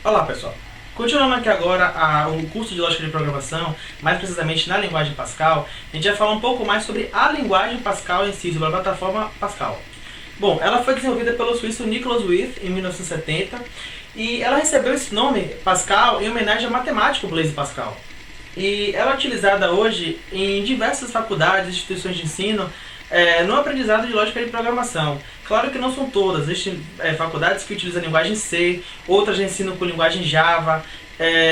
Olá pessoal, continuando aqui agora o curso de Lógica de Programação, mais precisamente na linguagem Pascal, a gente vai falar um pouco mais sobre a linguagem Pascal em si, sobre a plataforma Pascal. Bom, ela foi desenvolvida pelo suíço Nicholas Wyeth em 1970 e ela recebeu esse nome, Pascal, em homenagem ao matemático Blaise Pascal. E ela é utilizada hoje em diversas faculdades e instituições de ensino no aprendizado de lógica de programação. Claro que não são todas, existem faculdades que utilizam a linguagem C, outras ensinam com linguagem Java,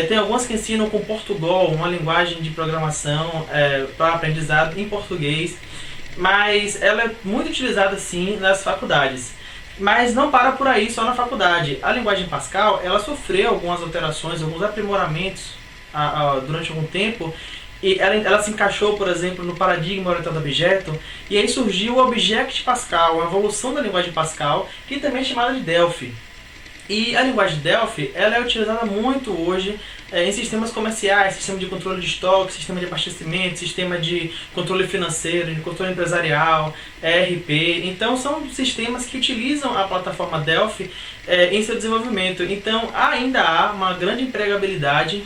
tem algumas que ensinam com Portugal, uma linguagem de programação para aprendizado em português, mas ela é muito utilizada sim nas faculdades. Mas não para por aí só na faculdade. A linguagem Pascal ela sofreu algumas alterações, alguns aprimoramentos durante algum tempo, e ela se encaixou, por exemplo, no paradigma orientado a objeto, e aí surgiu o Object Pascal, a evolução da linguagem Pascal, que também é chamada de Delphi. E a linguagem Delphi ela é utilizada muito hoje em sistemas comerciais, sistema de controle de estoque, sistema de abastecimento, sistema de controle financeiro, de controle empresarial, ERP. Então são sistemas que utilizam a plataforma Delphi em seu desenvolvimento. Então ainda há uma grande empregabilidade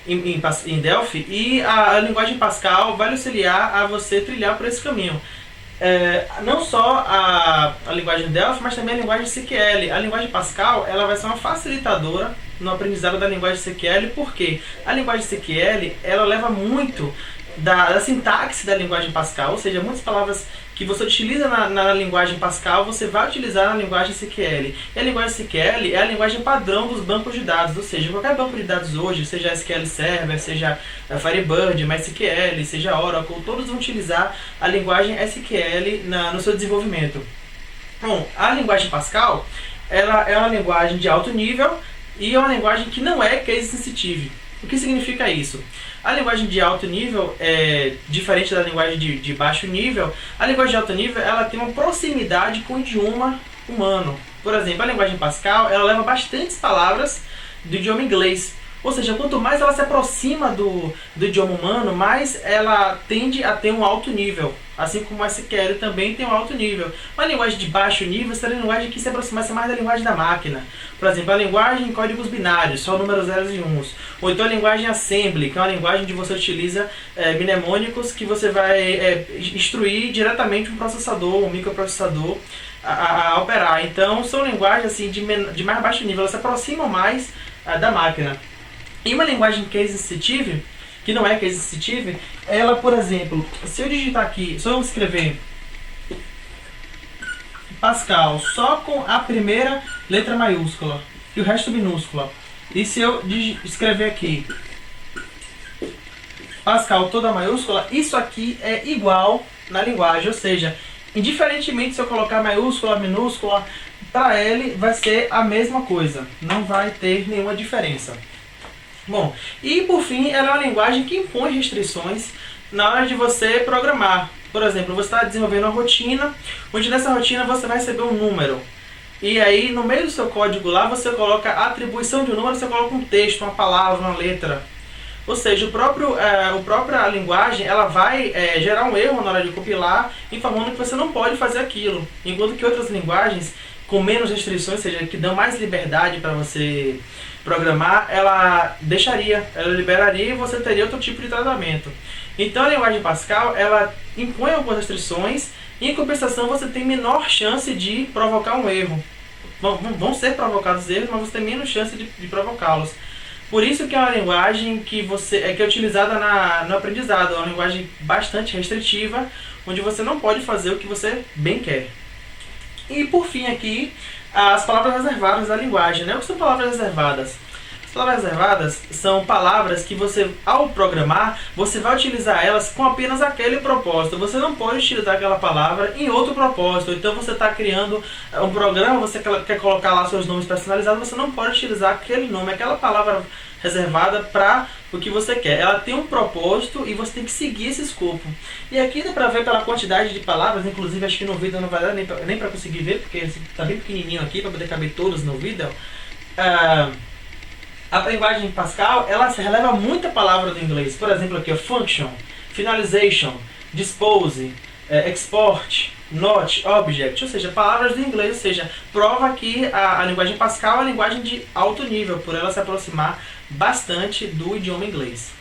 em Delphi, e a linguagem Pascal vai auxiliar a você trilhar por esse caminho. Não só a linguagem Delphi, mas também a linguagem SQL. A linguagem Pascal ela vai ser uma facilitadora no aprendizado da linguagem SQL, porque a linguagem SQL ela leva muito da sintaxe da linguagem Pascal, ou seja, muitas palavras que você utiliza na linguagem Pascal, você vai utilizar na linguagem SQL. E a linguagem SQL é a linguagem padrão dos bancos de dados, ou seja, qualquer banco de dados hoje, seja SQL Server, seja Firebird, MySQL, seja Oracle, todos vão utilizar a linguagem SQL no seu desenvolvimento. Bom, a linguagem Pascal ela é uma linguagem de alto nível e é uma linguagem que não é case sensitive. O que significa isso? A linguagem de alto nível é diferente da linguagem de baixo nível. A linguagem de alto nível ela tem uma proximidade com o idioma humano. Por exemplo, a linguagem Pascal ela leva bastantes palavras do idioma inglês. Ou seja, quanto mais ela se aproxima do idioma humano, mais ela tende a ter um alto nível. Assim como a SQL também tem um alto nível. Uma linguagem de baixo nível seria a linguagem que se aproximasse mais da linguagem da máquina. Por exemplo, a linguagem em códigos binários, só números zeros e uns. Ou então a linguagem assembly, que é uma linguagem onde você utiliza mnemônicos que você vai instruir diretamente um processador, um microprocessador a operar. Então são linguagens assim, de mais baixo nível, elas se aproximam mais da máquina. E uma linguagem case sensitive, que não é case sensitive, ela, por exemplo, se eu digitar aqui, se eu escrever Pascal só com a primeira letra maiúscula e o resto minúscula, e se eu escrever aqui Pascal toda maiúscula, isso aqui é igual na linguagem, ou seja, indiferentemente se eu colocar maiúscula, minúscula, para ele vai ser a mesma coisa, não vai ter nenhuma diferença. Bom, e por fim, ela é uma linguagem que impõe restrições na hora de você programar. Por exemplo, você está desenvolvendo uma rotina, onde nessa rotina você vai receber um número. E aí, no meio do seu código lá, você coloca a atribuição de um número, você coloca um texto, uma palavra, uma letra. Ou seja, a própria linguagem ela vai gerar um erro na hora de compilar, informando que você não pode fazer aquilo. Enquanto que outras linguagens, com menos restrições, ou seja, que dão mais liberdade para você programar, ela liberaria e você teria outro tipo de tratamento. Então a linguagem Pascal, ela impõe algumas restrições e em compensação você tem menor chance de provocar um erro. Vão ser provocados erros, mas você tem menos chance de provocá-los. Por isso que é uma linguagem que é utilizada no aprendizado, é uma linguagem bastante restritiva, onde você não pode fazer o que você bem quer. E por fim aqui, as palavras reservadas da linguagem, né? O que são palavras reservadas? As palavras reservadas são palavras que você, ao programar, você vai utilizar elas com apenas aquele propósito. Você não pode utilizar aquela palavra em outro propósito. Então você está criando um programa, você quer colocar lá seus nomes personalizados, você não pode utilizar aquele nome, aquela palavra reservada para o que você quer. Ela tem um propósito e você tem que seguir esse escopo. E aqui dá para ver pela quantidade de palavras, inclusive acho que no vídeo não vai dar nem para conseguir ver, porque está bem pequenininho aqui para poder caber todos no vídeo. A linguagem Pascal, ela releva muita palavra do inglês. Por exemplo, aqui, function, finalization, dispose, export. not object, ou seja, palavras do inglês, ou seja, prova que a linguagem Pascal é uma linguagem de alto nível, por ela se aproximar bastante do idioma inglês.